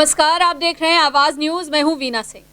नमस्कार, आप देख रहे हैं आवाज न्यूज। मैं हूं वीना सिंह।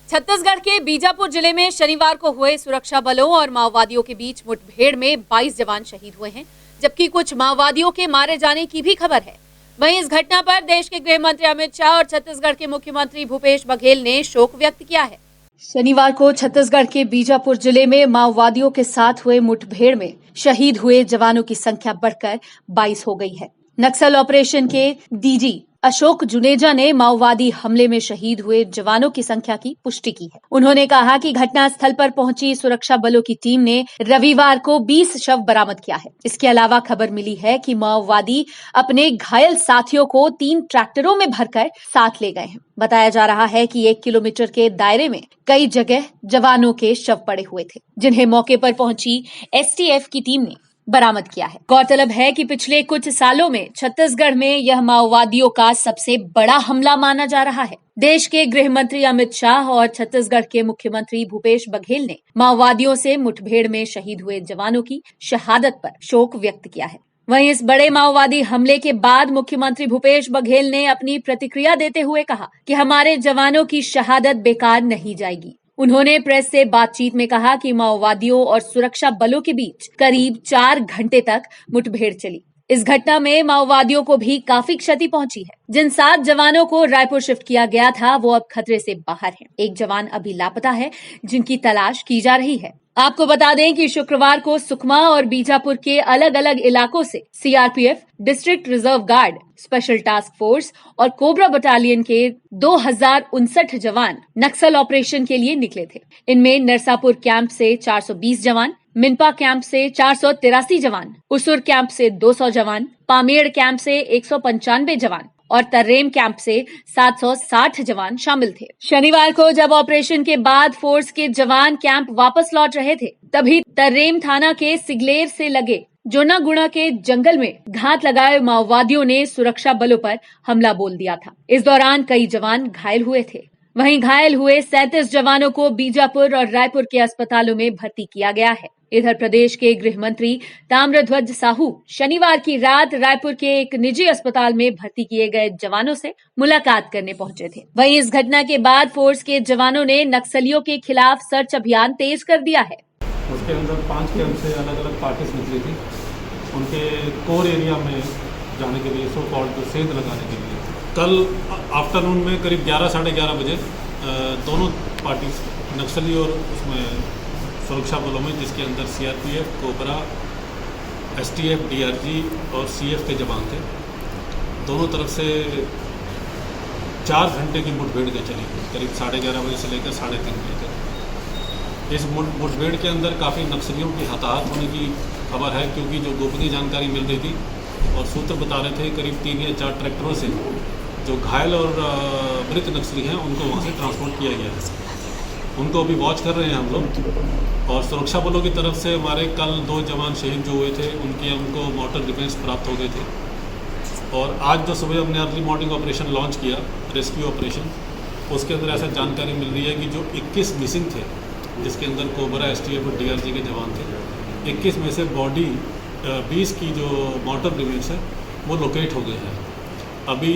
छत्तीसगढ़ के बीजापुर जिले में शनिवार को हुए सुरक्षा बलों और माओवादियों के बीच मुठभेड़ में 22 जवान शहीद हुए हैं, जबकि कुछ माओवादियों के मारे जाने की भी खबर है। वहीं इस घटना पर देश के गृह मंत्री अमित शाह और छत्तीसगढ़ के मुख्यमंत्री भूपेश बघेल ने शोक व्यक्त किया है। शनिवार को छत्तीसगढ़ के बीजापुर जिले में माओवादियों के साथ हुए मुठभेड़ में शहीद हुए जवानों की संख्या बढ़कर 22 हो गई है। नक्सल ऑपरेशन के डीजी अशोक जुनेजा ने माओवादी हमले में शहीद हुए जवानों की संख्या की पुष्टि की है। उन्होंने कहा कि घटनास्थल पर पहुंची सुरक्षा बलों की टीम ने रविवार को 20 शव बरामद किया है। इसके अलावा खबर मिली है कि माओवादी अपने घायल साथियों को 3 ट्रैक्टरों में भरकर साथ ले गए हैं। बताया जा रहा है कि 1 किलोमीटर के दायरे में कई जगह जवानों के शव पड़े हुए थे, जिन्हें मौके पर पहुंची एसटीएफ की टीम ने बरामद किया है। गौरतलब है कि पिछले कुछ सालों में छत्तीसगढ़ में यह माओवादियों का सबसे बड़ा हमला माना जा रहा है। देश के गृह मंत्री अमित शाह और छत्तीसगढ़ के मुख्यमंत्री भूपेश बघेल ने माओवादियों से मुठभेड़ में शहीद हुए जवानों की शहादत पर शोक व्यक्त किया है। वहीं इस बड़े माओवादी हमले के बाद मुख्यमंत्री भूपेश बघेल ने अपनी प्रतिक्रिया देते हुए कहा कि हमारे जवानों की शहादत बेकार नहीं जाएगी। उन्होंने प्रेस से बातचीत में कहा कि माओवादियों और सुरक्षा बलों के बीच करीब 4 घंटे तक मुठभेड़ चली। इस घटना में माओवादियों को भी काफी क्षति पहुंची है। जिन 7 जवानों को रायपुर शिफ्ट किया गया था, वो अब खतरे से बाहर हैं। एक जवान अभी लापता है, जिनकी तलाश की जा रही है। आपको बता दें कि शुक्रवार को सुकमा और बीजापुर के अलग अलग इलाकों से CRPF, district reserve guard, special task force और कोबरा बटालियन के 2059 जवान नक्सल ऑपरेशन के लिए निकले थे। इनमें नरसापुर कैंप से 420 जवान, मिनपा कैंप से 483 जवान, उसूर कैंप से 200 जवान, पामेड़ कैंप से 195 जवान और तर्रेम कैंप से 760 जवान शामिल थे। शनिवार को जब ऑपरेशन के बाद फोर्स के जवान कैंप वापस लौट रहे थे, तभी तर्रेम थाना के सिगलेर से लगे जोनागुड़ा के जंगल में घात लगाए माओवादियों ने सुरक्षा बलों पर हमला बोल दिया था। इस दौरान कई जवान घायल हुए थे। वहीं घायल हुए 37 जवानों को बीजापुर और रायपुर के अस्पतालों में भर्ती किया गया है। इधर प्रदेश के गृह मंत्री ताम्रध्वज साहू शनिवार की रात रायपुर के एक निजी अस्पताल में भर्ती किए गए जवानों से मुलाकात करने पहुंचे थे। वहीं इस घटना के बाद फोर्स के जवानों ने नक्सलियों के खिलाफ सर्च अभियान तेज कर दिया है। उसके अंदर 5 कैंप से अलग अलग पार्टीज निकली थी, उनके कोर एरिया में जाने के लिए, सो कॉल्ड सेंध लगाने के लिए। कल आफ्टरनून में करीब 11 साढ़े 11 बजे दोनों पार्टीज, नक्सली और उसमें सुरक्षा बलों में, जिसके अंदर सीआरपीएफ, कोबरा, एसटीएफ, डीआरजी और सीएफ के जवान थे, दोनों तरफ से 4 घंटे की मुठभेड़ के चली, करीब 11:30 बजे से लेकर 3:30 बजे तक। इस मुठभेड़ के अंदर काफ़ी नक्सलियों की हताहत होने की खबर है, क्योंकि जो गोपनीय जानकारी मिल रही थी और सूत्र बता रहे थे, करीब 3 या 4 ट्रैक्टरों से जो घायल और मृत नक्सली हैं उनको वहाँ से ट्रांसपोर्ट किया गया है। उनको अभी वॉच कर रहे हैं हम लोग। और सुरक्षा बलों की तरफ से हमारे कल 2 जवान शहीद जो हुए थे, उनको मॉर्टर डिफेंस प्राप्त हो गए थे। और आज जो सुबह हमने अर्ली मॉर्निंग ऑपरेशन लॉन्च किया, रेस्क्यू ऑपरेशन, उसके अंदर ऐसा जानकारी मिल रही है कि जो 21 मिसिंग थे, जिसके अंदर कोबरा, एसटीएफ और डीआरजी के जवान थे, 21 में से बॉडी 20 की जो मॉर्टर डिफेंस है वो लोकेट हो गए हैं। अभी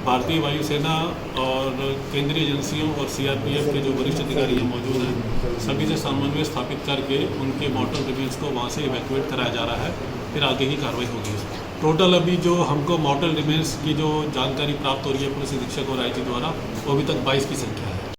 भारतीय वायुसेना और केंद्रीय एजेंसियों और सीआरपीएफ के जो वरिष्ठ अधिकारी मौजूद हैं, सभी से समन्वय स्थापित करके उनके मॉर्टर डिफेंस को वहाँ से इवैक्यूएट कराया जा रहा है, फिर आगे की कार्रवाई होगी। टोटल अभी जो हमको मॉर्टर डिफेंस की जो जानकारी प्राप्त हो रही है पुलिस अधीक्षक और आईजी द्वारा, वो अभी तक 22 की संख्या है।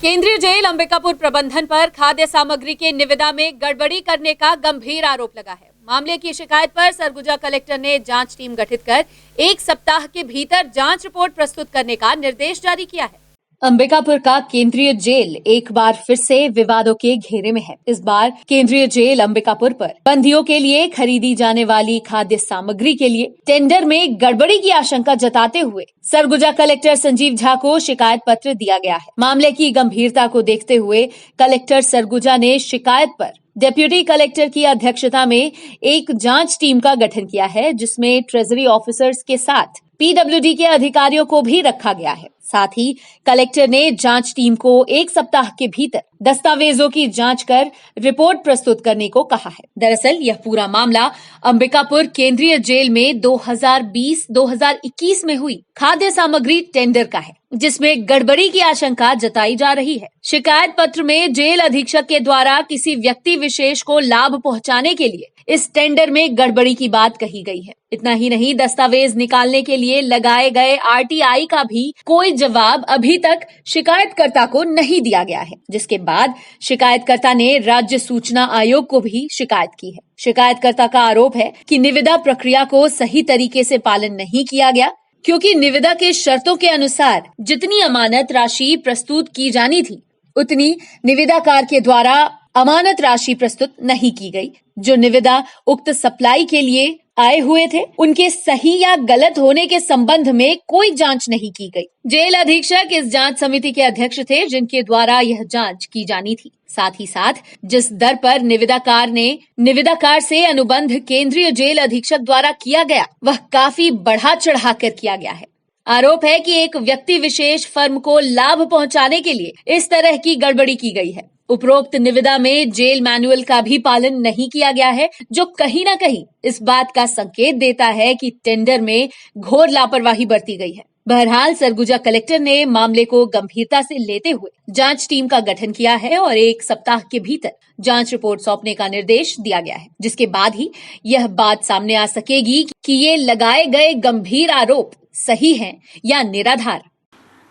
केंद्रीय जेल अंबिकापुर प्रबंधन पर खाद्य सामग्री के निविदा में गड़बड़ी करने का गंभीर आरोप लगा है। मामले की शिकायत पर सरगुजा कलेक्टर ने जांच टीम गठित कर 1 सप्ताह के भीतर जांच रिपोर्ट प्रस्तुत करने का निर्देश जारी किया है। अंबिकापुर का केंद्रीय जेल एक बार फिर से विवादों के घेरे में है। इस बार केंद्रीय जेल अंबिकापुर पर बंदियों के लिए खरीदी जाने वाली खाद्य सामग्री के लिए टेंडर में गड़बड़ी की आशंका जताते हुए सरगुजा कलेक्टर संजीव झा को शिकायत पत्र दिया गया है। मामले की गंभीरता को देखते हुए कलेक्टर सरगुजा ने शिकायत पर डेप्यूटी कलेक्टर की अध्यक्षता में एक जांच टीम का गठन किया है, जिसमें ट्रेजरी ऑफिसर्स के साथ पीडब्ल्यूडी के अधिकारियों को भी रखा गया है। साथ ही कलेक्टर ने जांच टीम को 1 सप्ताह के भीतर दस्तावेजों की जांच कर रिपोर्ट प्रस्तुत करने को कहा है। दरअसल यह पूरा मामला अंबिकापुर केंद्रीय जेल में 2020-2021 में हुई खाद्य सामग्री टेंडर का है, जिसमें गड़बड़ी की आशंका जताई जा रही है। शिकायत पत्र में जेल अधीक्षक के द्वारा किसी व्यक्ति विशेष को लाभ पहुंचाने के लिए इस टेंडर में गड़बड़ी की बात कही गई है। इतना ही नहीं, दस्तावेज निकालने के लिए लगाए गए आरटीआई का भी कोई जवाब अभी तक शिकायतकर्ता को नहीं दिया गया है, जिसके बाद शिकायतकर्ता ने राज्य सूचना आयोग को भी शिकायत की है। शिकायतकर्ता का आरोप है कि निविदा प्रक्रिया को सही तरीके से पालन नहीं किया गया, क्योंकि निविदा के शर्तों के अनुसार जितनी अमानत राशि प्रस्तुत की जानी थी, उतनी निविदाकार के द्वारा अमानत राशि प्रस्तुत नहीं की गई। जो निविदा उक्त सप्लाई के लिए आए हुए थे, उनके सही या गलत होने के संबंध में कोई जांच नहीं की गई। जेल अधीक्षक इस जांच समिति के अध्यक्ष थे, जिनके द्वारा यह जांच की जानी थी। साथ ही साथ जिस दर पर निविदाकार से अनुबंध केंद्रीय जेल अधीक्षक द्वारा किया गया, वह काफी बढ़ा चढ़ाकर किया गया है। आरोप है कि एक व्यक्ति विशेष फर्म को लाभ पहुंचाने के लिए इस तरह की गड़बड़ी की गई है। उपरोक्त निविदा में जेल मैनुअल का भी पालन नहीं किया गया है, जो कहीं न कहीं इस बात का संकेत देता है कि टेंडर में घोर लापरवाही बरती गई है। बहरहाल सरगुजा कलेक्टर ने मामले को गंभीरता से लेते हुए जांच टीम का गठन किया है और 1 सप्ताह के भीतर जांच रिपोर्ट सौंपने का निर्देश दिया गया है, जिसके बाद ही यह बात सामने आ सकेगी कि ये लगाए गए गंभीर आरोप सही हैं या निराधार।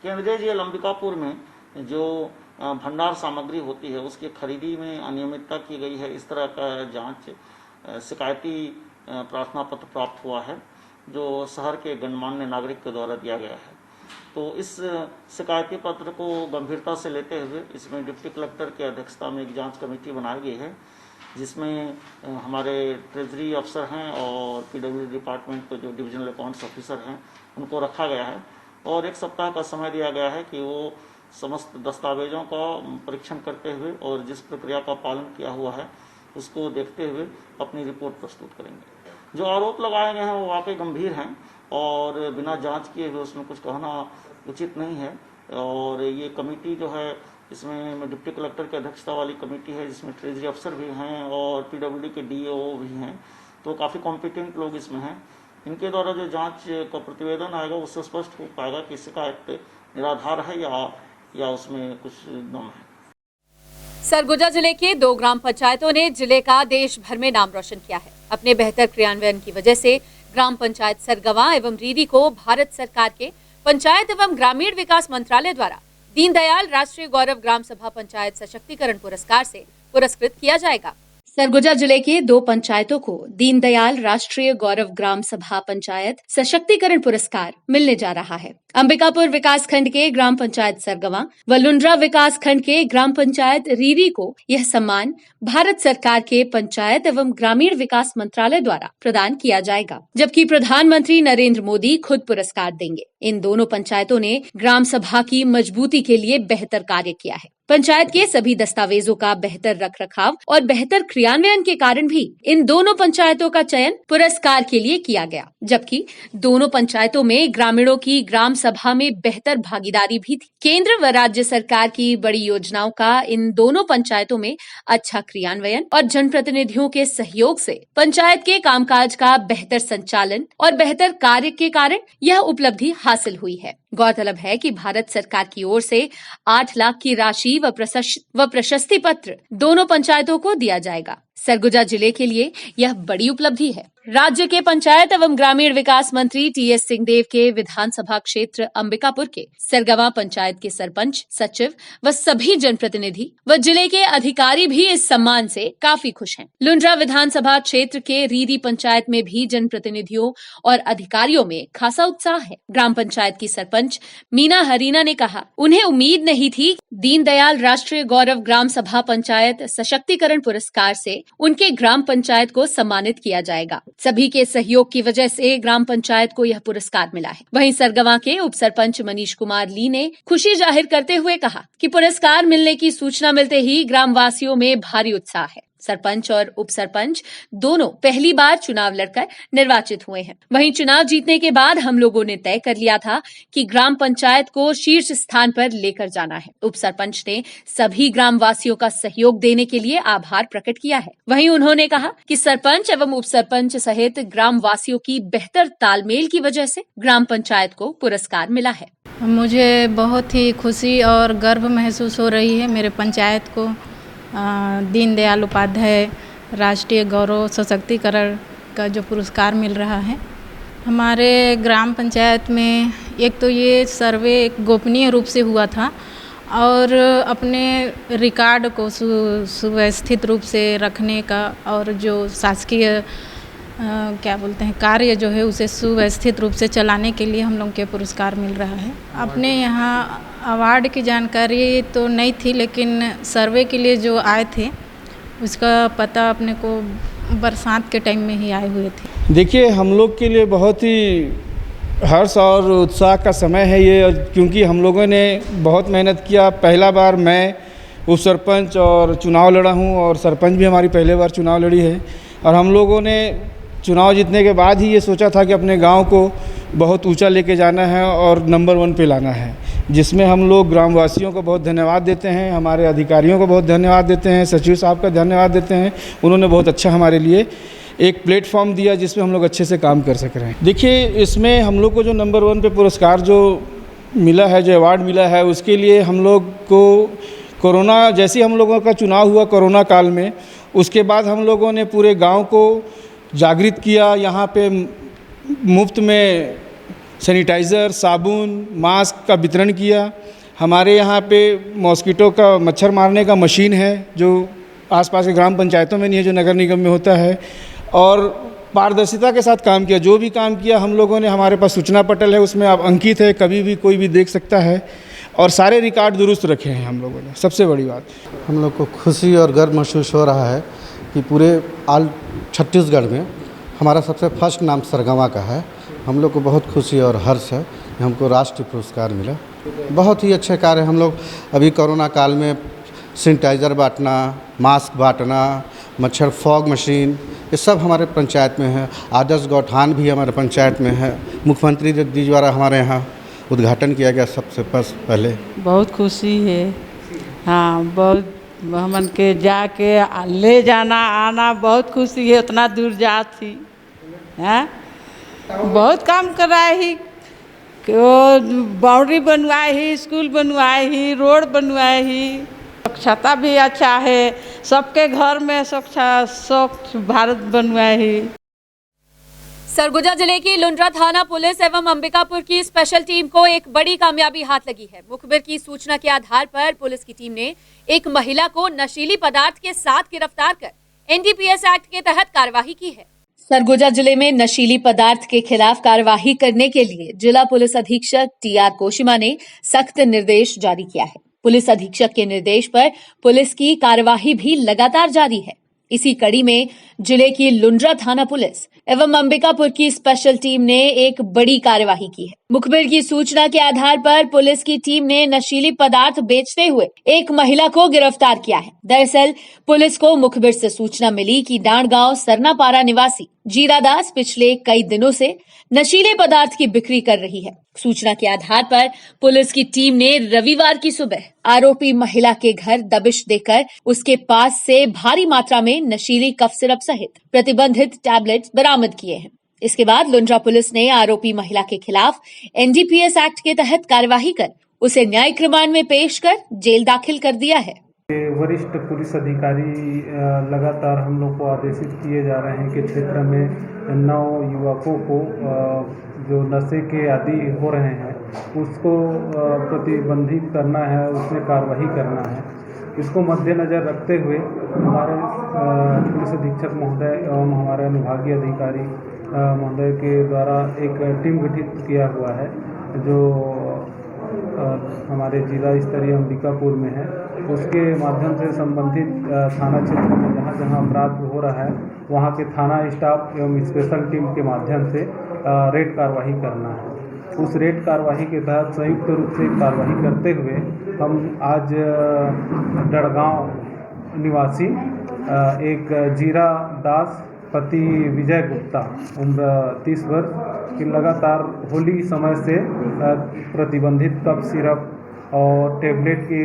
केंद्रीय जेल अंबिकापुर में जो भंडार सामग्री होती है, उसकी खरीदी में अनियमितता की गई है, इस तरह का जांच शिकायती प्रार्थना पत्र प्राप्त हुआ है, जो शहर के गणमान्य नागरिक के द्वारा दिया गया है। तो इस शिकायती पत्र को गंभीरता से लेते हुए इसमें डिप्टी कलेक्टर की अध्यक्षता में एक जांच कमेटी बनाई गई है, जिसमें हमारे ट्रेजरी अफसर हैं और पीडब्ल्यूडी डिपार्टमेंट के जो डिविजनल अकाउंट्स ऑफिसर हैं, उनको रखा गया है और 1 सप्ताह का समय दिया गया है कि वो समस्त दस्तावेजों का परीक्षण करते हुए और जिस प्रक्रिया का पालन किया हुआ है उसको देखते हुए अपनी रिपोर्ट प्रस्तुत करेंगे। जो आरोप लगाए गए हैं वो वाकई गंभीर हैं और बिना जांच किए हुए उसमें कुछ कहना उचित नहीं है। और ये कमेटी जो है, इसमें डिप्टी कलेक्टर की अध्यक्षता वाली कमेटी है, जिसमें ट्रेजरी अफसर भी हैं और पीडब्ल्यूडी के डीओ भी हैं, तो काफ़ी कॉम्पिटेंट लोग इसमें हैं। इनके द्वारा जो जांच का प्रतिवेदन आएगा उससे स्पष्ट हो पाएगा कि शिकायत निराधार है या उसमें कुछ दम है। सरगुजा जिले के 2 ग्राम पंचायतों ने जिले का देश भर में नाम रोशन किया है। अपने बेहतर क्रियान्वयन की वजह से ग्राम पंचायत सरगवा एवं रीरी को भारत सरकार के पंचायत एवं ग्रामीण विकास मंत्रालय द्वारा दीनदयाल राष्ट्रीय गौरव ग्राम सभा पंचायत सशक्तिकरण पुरस्कार से पुरस्कृत किया जाएगा। सरगुजा जिले के 2 पंचायतों को दीनदयाल राष्ट्रीय गौरव ग्राम सभा पंचायत सशक्तिकरण पुरस्कार मिलने जा रहा है। अंबिकापुर विकास खंड के ग्राम पंचायत सरगवा व लुंड्रा विकास खंड के ग्राम पंचायत रीरी को यह सम्मान भारत सरकार के पंचायत एवं ग्रामीण विकास मंत्रालय द्वारा प्रदान किया जाएगा, जबकि प्रधानमंत्री नरेंद्र मोदी खुद पुरस्कार देंगे। इन दोनों पंचायतों ने ग्राम सभा की मजबूती के लिए बेहतर कार्य किया है। पंचायत के सभी दस्तावेजों का बेहतर रखरखाव और बेहतर क्रियान्वयन के कारण भी इन दोनों पंचायतों का चयन पुरस्कार के लिए किया गया, जबकि दोनों पंचायतों में ग्रामीणों की ग्राम सभा में बेहतर भागीदारी भी थी। केंद्र व राज्य सरकार की बड़ी योजनाओं का इन दोनों पंचायतों में अच्छा क्रियान्वयन और जनप्रतिनिधियों के सहयोग से पंचायत के कामकाज का बेहतर संचालन और बेहतर कार्य के कारण यह उपलब्धि हासिल हुई है। गौरतलब है कि भारत सरकार की ओर से 8 लाख की राशि व प्रशस्ति पत्र दोनों पंचायतों को दिया जाएगा। सरगुजा जिले के लिए यह बड़ी उपलब्धि है। राज्य के पंचायत एवं ग्रामीण विकास मंत्री टीएस सिंहदेव के विधानसभा क्षेत्र अंबिकापुर के सरगवा पंचायत के सरपंच, सचिव व सभी जनप्रतिनिधि व जिले के अधिकारी भी इस सम्मान से काफी खुश हैं। लुंड्रा विधानसभा क्षेत्र के रीरी पंचायत में भी जनप्रतिनिधियों और अधिकारियों में खासा उत्साह है। ग्राम पंचायत की सरपंच मीना हरीना ने कहा, उन्हें उम्मीद नहीं थी दीनदयाल राष्ट्रीय गौरव ग्राम सभा पंचायत सशक्तिकरण पुरस्कार से उनके ग्राम पंचायत को सम्मानित किया जाएगा। सभी के सहयोग की वजह से ग्राम पंचायत को यह पुरस्कार मिला है। वहीं सरगवा के उप सरपंच मनीष कुमार ली ने खुशी जाहिर करते हुए कहा कि पुरस्कार मिलने की सूचना मिलते ही ग्राम वासियों में भारी उत्साह है। सरपंच और उप सरपंच दोनों पहली बार चुनाव लड़कर निर्वाचित हुए हैं। वहीं चुनाव जीतने के बाद हम लोगों ने तय कर लिया था कि ग्राम पंचायत को शीर्ष स्थान पर लेकर जाना है। उप सरपंच ने सभी ग्रामवासियों का सहयोग देने के लिए आभार प्रकट किया है। वहीं उन्होंने कहा कि सरपंच एवं उप सरपंच सहित ग्रामवासियों की बेहतर तालमेल की वजह से ग्राम पंचायत को पुरस्कार मिला है। मुझे बहुत ही खुशी और गर्व महसूस हो रही है। मेरे पंचायत को दीनदयाल उपाध्याय राष्ट्रीय गौरव सशक्तिकरण का जो पुरस्कार मिल रहा है। हमारे ग्राम पंचायत में एक तो ये सर्वे एक गोपनीय रूप से हुआ था और अपने रिकॉर्ड को सुव्यवस्थित रूप से रखने का और जो शासकीय कार्य जो है उसे सुव्यवस्थित रूप से चलाने के लिए हम लोग के पुरस्कार मिल रहा है। अपने यहाँ अवार्ड की जानकारी तो नहीं थी, लेकिन सर्वे के लिए जो आए थे उसका पता अपने को बरसात के टाइम में ही आए हुए थे। देखिए, हम लोग के लिए बहुत ही हर्ष और उत्साह का समय है ये, क्योंकि हम लोगों ने बहुत मेहनत किया। पहला बार मैं उप सरपंच और चुनाव लड़ा हूँ और सरपंच भी हमारी पहले बार चुनाव लड़ी है। और हम लोगों ने चुनाव जीतने के बाद ही ये सोचा था कि अपने गांव को बहुत ऊंचा लेके जाना है और नंबर 1 पे लाना है, जिसमें हम लोग ग्रामवासियों को बहुत धन्यवाद देते हैं, हमारे अधिकारियों को बहुत धन्यवाद देते हैं, सचिव साहब का धन्यवाद देते हैं। उन्होंने बहुत अच्छा हमारे लिए एक प्लेटफॉर्म दिया जिसमें हम लोग अच्छे से काम कर सक रहे हैं। देखिए, इसमें हम लोग को जो नंबर 1 पे पुरस्कार जो मिला है, जो अवार्ड मिला है, उसके लिए हम लोग को कोरोना जैसे ही हम लोगों का चुनाव हुआ कोरोना काल में, उसके बाद हम लोगों ने पूरे गाँव को जागृत किया। यहाँ पे मुफ्त में सैनिटाइज़र, साबुन, मास्क का वितरण किया। हमारे यहाँ पे मॉस्किटो का मच्छर मारने का मशीन है जो आसपास के ग्राम पंचायतों में नहीं है, जो नगर निगम में होता है। और पारदर्शिता के साथ काम किया। जो भी काम किया हम लोगों ने, हमारे पास सूचना पटल है, उसमें आप अंकित है, कभी भी कोई भी देख सकता है। और सारे रिकॉर्ड दुरुस्त रखे हैं हम लोगों ने। सबसे बड़ी बात, हम लोग को खुशी और गर्व महसूस हो रहा है कि पूरे ऑल छत्तीसगढ़ में हमारा सबसे फर्स्ट नाम सरगवा का है। हम लोग को बहुत खुशी और हर्ष है कि हमको राष्ट्रीय पुरस्कार मिला। बहुत ही अच्छे कार्य हम लोग अभी कोरोना काल में सैनिटाइज़र बांटना, मास्क बांटना, मच्छर फॉग मशीन, ये सब हमारे पंचायत में है। आदर्श गौठान भी हमारे पंचायत में है। मुख्यमंत्री जी द्वारा हमारे यहाँ उद्घाटन किया गया सबसे पहले। बहुत खुशी है। हाँ, बहुत हमन के जाके ले जाना आना बहुत खुशी है। उतना दूर जा थी, हैं बहुत काम कराए ही, बाउंड्री बनवाए ही, स्कूल बनवाए ही, रोड बनवाए ही, स्वच्छता भी अच्छा है। सबके घर में स्वच्छ भारत बनवाए ही। सरगुजा जिले की लुंड्रा थाना पुलिस एवं अंबिकापुर की स्पेशल टीम को एक बड़ी कामयाबी हाथ लगी है। मुखबिर की सूचना के आधार पर पुलिस की टीम ने एक महिला को नशीली पदार्थ के साथ गिरफ्तार कर एनडीपीएस एक्ट के तहत कार्यवाही की है। सरगुजा जिले में नशीली पदार्थ के खिलाफ कार्यवाही करने के लिए जिला पुलिस अधीक्षक टीआर कोशिमा ने सख्त निर्देश जारी किया है। पुलिस अधीक्षक के निर्देश पर पुलिस की कार्यवाही भी लगातार जारी है। इसी कड़ी में जिले की लुंड्रा थाना पुलिस एवं अंबिकापुर की स्पेशल टीम ने एक बड़ी कार्यवाही की है। मुखबिर की सूचना के आधार पर पुलिस की टीम ने नशीली पदार्थ बेचते हुए एक महिला को गिरफ्तार किया है। दरअसल पुलिस को मुखबिर से सूचना मिली कि डांडगांव सरनापारा निवासी जीरा दास पिछले कई दिनों से नशीले पदार्थ की बिक्री कर रही है। सूचना के आधार पर पुलिस की टीम ने रविवार की सुबह आरोपी महिला के घर दबिश देकर उसके पास से भारी मात्रा में नशीली कफ सिरप सहित प्रतिबंधित टैबलेट्स बरामद किए हैं। इसके बाद लुंड्रा पुलिस ने आरोपी महिला के खिलाफ एनडीपीएस एक्ट के तहत कार्यवाही कर उसे न्यायिक रिमांड में पेश कर जेल दाखिल कर दिया है। वरिष्ठ पुलिस अधिकारी लगातार हम लोग को आदेशित किए जा रहे हैं कि क्षेत्र में 9 युवकों को जो नशे के आदी हो रहे हैं उसको प्रतिबंधित करना है, उसमें कार्रवाई करना है। इसको मद्देनज़र रखते हुए हमारे पुलिस अधीक्षक महोदय एवं हमारे अनुभागीय अधिकारी महोदय के द्वारा एक टीम गठित किया हुआ है जो हमारे जिला स्तरीय अंबिकापुर में है। उसके माध्यम से संबंधित थाना क्षेत्र में जहाँ जहाँ अपराध हो रहा है वहाँ के थाना स्टाफ एवं स्पेशल टीम के माध्यम से रेड कार्रवाई करना है। उस रेड कार्रवाई के तहत संयुक्त रूप से कार्रवाई करते हुए हम आज डड़गांव निवासी एक जीरा दास पति विजय गुप्ता उम्र 30 वर्ष की लगातार होली समय से प्रतिबंधित कफ सिरप और टैबलेट की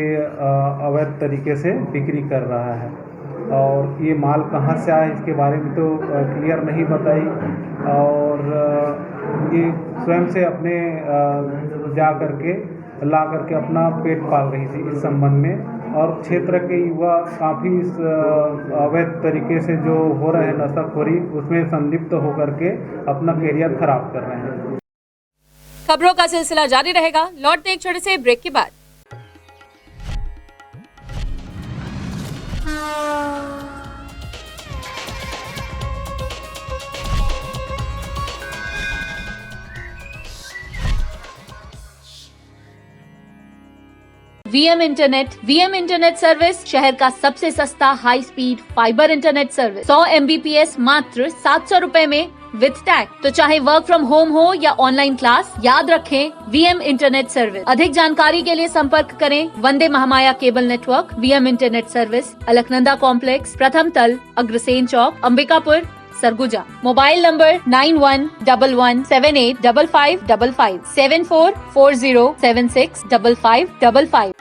अवैध तरीके से बिक्री कर रहा है। और ये माल कहाँ से आया इसके बारे में तो क्लियर नहीं बताई। और ये स्वयं से अपने जा करके ला करके अपना पेट पाल रही थी इस संबंध में। और क्षेत्र के युवा काफ़ी इस अवैध तरीके से जो हो रहे हैं नशाखोरी उसमें संलिप्त होकर के अपना करियर खराब कर रहे हैं। खबरों का सिलसिला जारी रहेगा। लौटते एक छोटे से ब्रेक के बाद। वीएम इंटरनेट सर्विस शहर का सबसे सस्ता high speed fibre internet service 100 MBPS मात्र 700 रुपए में विद टैग। तो चाहे वर्क फ्रॉम होम हो या ऑनलाइन क्लास, याद रखें वीएम इंटरनेट सर्विस। अधिक जानकारी के लिए संपर्क करें Vande Mahamaya cable network, VM internet service, Alaknanda complex, प्रथम तल, Agrasen Chowk, Ambikapur, Surguja. Mobile number 9111785555 7440765555।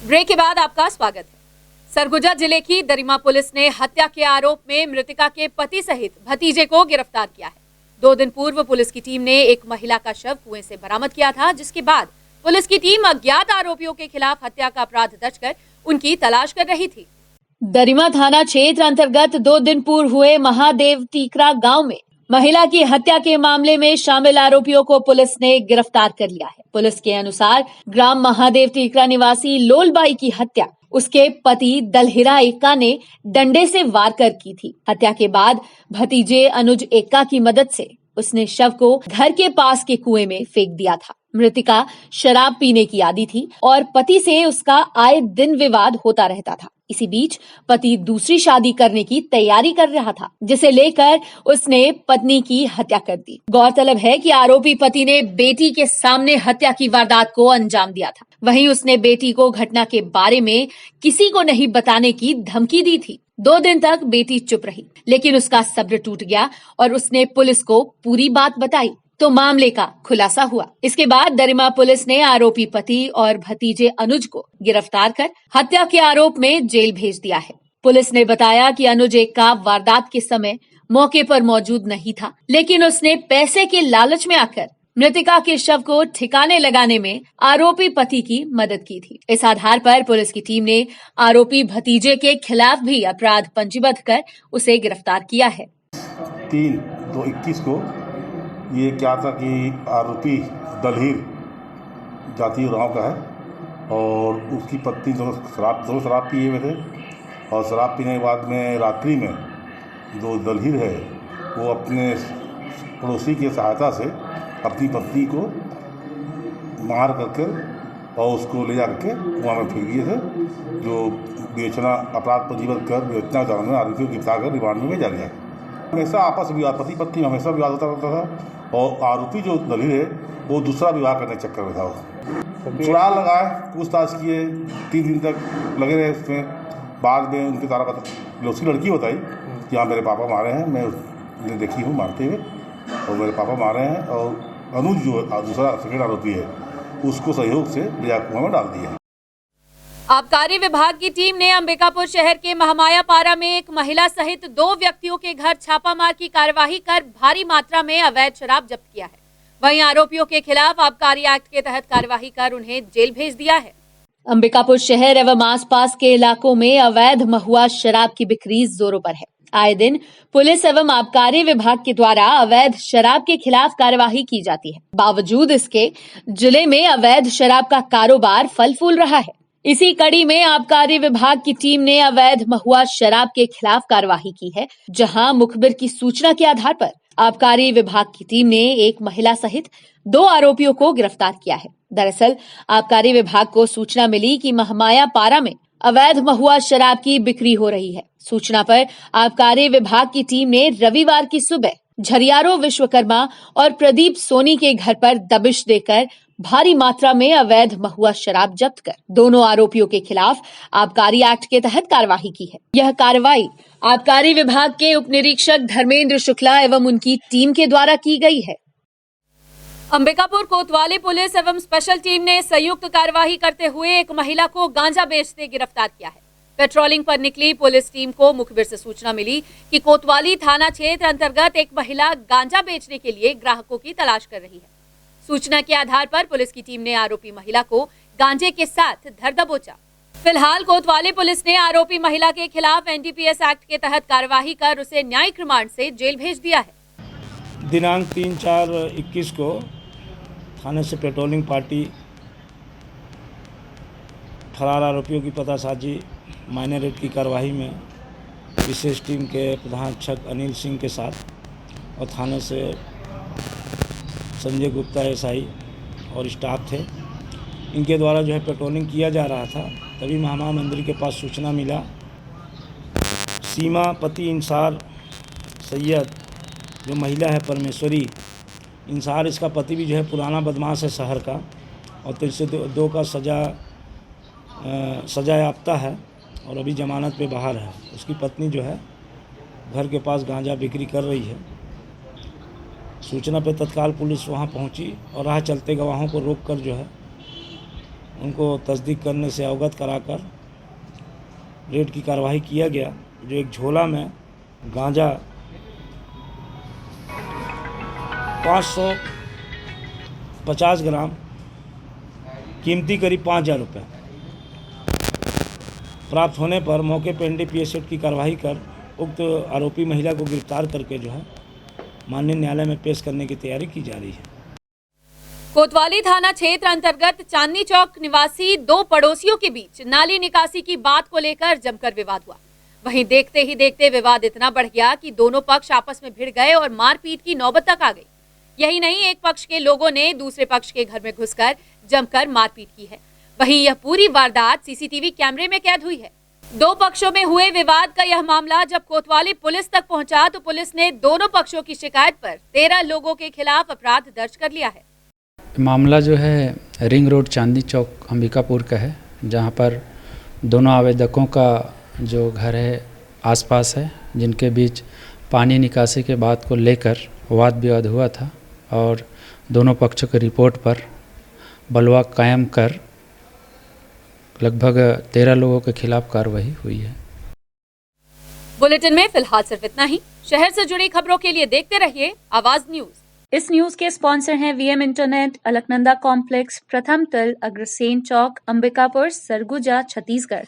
Break के बाद आपका स्वागत है। सरगुजा जिले की दरिमा पुलिस ने हत्या के आरोप में मृतका के पति सहित भतीजे को गिरफ्तार किया है। 2 दिन पूर्व पुलिस की टीम ने एक महिला का शव कुएं से बरामद किया था, जिसके बाद पुलिस की टीम अज्ञात आरोपियों के खिलाफ हत्या का अपराध दर्ज कर उनकी तलाश कर रही थी। दरिमा थाना क्षेत्र अंतर्गत 2 दिन पूर्व हुए महादेव टीकरा गाँव में महिला की हत्या के मामले में शामिल आरोपियों को पुलिस ने गिरफ्तार कर लिया है। पुलिस के अनुसार ग्राम महादेव टीकरा निवासी लोलबाई की हत्या उसके पति दलहिरा एक्का ने डंडे से वार कर की थी। हत्या के बाद भतीजे अनुज एक्का की मदद से उसने शव को घर के पास के कुएं में फेंक दिया था। मृतिका शराब पीने की आदी थी और पति से उसका आए दिन विवाद होता रहता था। इसी बीच पति दूसरी शादी करने की तैयारी कर रहा था, जिसे लेकर उसने पत्नी की हत्या कर दी। गौरतलब है कि आरोपी पति ने बेटी के सामने हत्या की वारदात को अंजाम दिया था। वहीं उसने बेटी को घटना के बारे में किसी को नहीं बताने की धमकी दी थी। 2 दिन तक बेटी चुप रही, लेकिन उसका सब्र टूट गया और उसने पुलिस को पूरी बात बताई तो मामले का खुलासा हुआ। इसके बाद दरिमा पुलिस ने आरोपी पति और भतीजे अनुज को गिरफ्तार कर हत्या के आरोप में जेल भेज दिया है। पुलिस ने बताया कि अनुज एक्का वारदात के समय मौके पर मौजूद नहीं था, लेकिन उसने पैसे के लालच में आकर मृतिका के शव को ठिकाने लगाने में आरोपी पति की मदद की थी। इस आधार पर पुलिस की टीम ने आरोपी भतीजे के खिलाफ भी अपराध पंजीबद्ध कर उसे गिरफ्तार किया है। 3/2/21 को ये क्या था कि आरोपी दलहीर जाति गाँव का है और उसकी पत्नी दोनों शराब पिए हुए थे और शराब पीने के बाद में रात्रि में जो दलहीर है वो अपने पड़ोसी की सहायता से अपनी पत्नी को मार करके और उसको ले जाकर कुआं में फेंक दिए थे, जो बेचना अपराध पंजीबद्ध कर बेचना जाने आरोपी को गिरफ्तार कर रिमांड में भेजा गया। हमेशा आपस में पति पत्नी हमेशा विवाद होता रहता था और आरोपी जो दलील है वो दूसरा विवाह करने चक्कर में था। चुराल लगाए, पूछताछ किए, 3 दिन तक लगे रहे उसमें। बाद में उनके सारा पता उसकी लड़की बताई कि हाँ मेरे पापा मारे हैं, मैं देखी हूँ मारते हुए और मेरे पापा मारे हैं। और अनुज जो दूसरा सेकेंड आरोपी है उसको सहयोग से ले कुआं में डाल दिया। आबकारी विभाग की टीम ने अंबिकापुर शहर के महामाया पारा में एक महिला सहित 2 व्यक्तियों के घर छापामार की कार्यवाही कर भारी मात्रा में अवैध शराब जब्त किया है। वहीं आरोपियों के खिलाफ आबकारी एक्ट के तहत कार्यवाही कर उन्हें जेल भेज दिया है। अंबिकापुर शहर एवं आसपास के इलाकों में अवैध महुआ शराब की बिक्री जोरों पर है। आए दिन पुलिस एवं आबकारी विभाग के द्वारा अवैध शराब के खिलाफ कार्यवाही की जाती है। बावजूद इसके जिले में अवैध शराब का कारोबार फल फूल रहा है। इसी कड़ी में आबकारी विभाग की टीम ने अवैध महुआ शराब के खिलाफ कार्यवाही की है, जहां मुखबिर की सूचना के आधार पर आबकारी विभाग की टीम ने एक महिला सहित 2 आरोपियों को गिरफ्तार किया है। दरअसल आबकारी विभाग को सूचना मिली कि महामाया पारा में अवैध महुआ शराब की बिक्री हो रही है। सूचना पर आबकारी विभाग की टीम ने रविवार की सुबह झरियारो विश्वकर्मा और प्रदीप सोनी के घर पर दबिश देकर भारी मात्रा में अवैध महुआ शराब जब्त कर दोनों आरोपियों के खिलाफ आबकारी एक्ट के तहत कार्रवाई की है। यह कार्रवाई आबकारी विभाग के उप निरीक्षक धर्मेंद्र शुक्ला एवं उनकी टीम के द्वारा की गई है। अंबिकापुर कोतवाली पुलिस एवं स्पेशल टीम ने संयुक्त कार्यवाही करते हुए एक महिला को गांजा बेचते गिरफ्तार किया है। पेट्रोलिंग पर निकली पुलिस टीम को मुखबिर से सूचना मिली कि कोतवाली थाना क्षेत्र अंतर्गत एक महिला गांजा बेचने के लिए ग्राहकों की तलाश कर रही है। सूचना के आधार पर पुलिस की टीम ने आरोपी महिला को गांजे के साथ धर दबोचा। फिलहाल कोतवाली पुलिस ने आरोपी महिला के खिलाफ एनडीपीएस एक्ट के तहत कार्यवाही कर उसे न्यायिक रिमांड से जेल भेज दिया है। दिनांक 3/4/21 को थाने से पेट्रोलिंग पार्टी फरार आरोपियों की पतासाजी माइनर रेड की कार्रवाई में विशेष टीम के प्रधान अधीक्षक अनिल सिंह के साथ और थाने से संजय गुप्ता एसआई और स्टाफ थे, इनके द्वारा जो है पेट्रोलिंग किया जा रहा था। तभी महामा मंदिर के पास सूचना मिला। सीमा पति इंसार सैयद जो महिला है परमेश्वरी इंसार, इसका पति भी जो है पुराना बदमाश है शहर का और 302 का सजा याफ्ता है और अभी जमानत पे बाहर है। उसकी पत्नी जो है घर के पास गांजा बिक्री कर रही है। सूचना पे तत्काल पुलिस वहां पहुंची और राह चलते गवाहों को रोककर जो है उनको तस्दीक करने से अवगत कराकर रेड की कार्रवाई किया गया। जो एक झोला में गांजा 550 ग्राम कीमती करीब 5,000 रुपये प्राप्त होने पर मौके पर एनडीपीएस एक्ट की कार्रवाई कर उक्त आरोपी महिला को गिरफ्तार करके जो है माननीय न्यायालय में पेश करने की तैयारी की जा रही है। कोतवाली थाना क्षेत्र अंतर्गत चांदनी चौक निवासी दो पड़ोसियों के बीच नाली निकासी की बात को लेकर जमकर विवाद हुआ। वहीं देखते ही देखते विवाद इतना बढ़ गया कि दोनों पक्ष आपस में भिड़ गए और मारपीट की नौबत तक आ गई। यही नहीं, एक पक्ष के लोगों ने दूसरे पक्ष के घर में घुसकर जमकर मारपीट की है। वहीं यह पूरी वारदात सीसीटीवी कैमरे में कैद हुई है। दो पक्षों में हुए विवाद का यह मामला जब कोतवाली पुलिस तक पहुंचा तो पुलिस ने दोनों पक्षों की शिकायत पर 13 लोगों के खिलाफ अपराध दर्ज कर लिया है। मामला जो है रिंग रोड चांदनी चौक अंबिकापुर का है, जहां पर दोनों आवेदकों का जो घर है आसपास है, जिनके बीच पानी निकासी के बात को लेकर वाद विवाद हुआ था और दोनों पक्षों की रिपोर्ट पर बलवा कायम कर लगभग 13 लोगों के खिलाफ कार्रवाई हुई है। बुलेटिन में फिलहाल सिर्फ इतना ही। शहर से जुड़ी खबरों के लिए देखते रहिए आवाज न्यूज। इस न्यूज के स्पॉन्सर हैं वीएम इंटरनेट, अलकनंदा कॉम्प्लेक्स, प्रथम तल, अग्रसेन चौक, अंबिकापुर, सरगुजा, छत्तीसगढ़।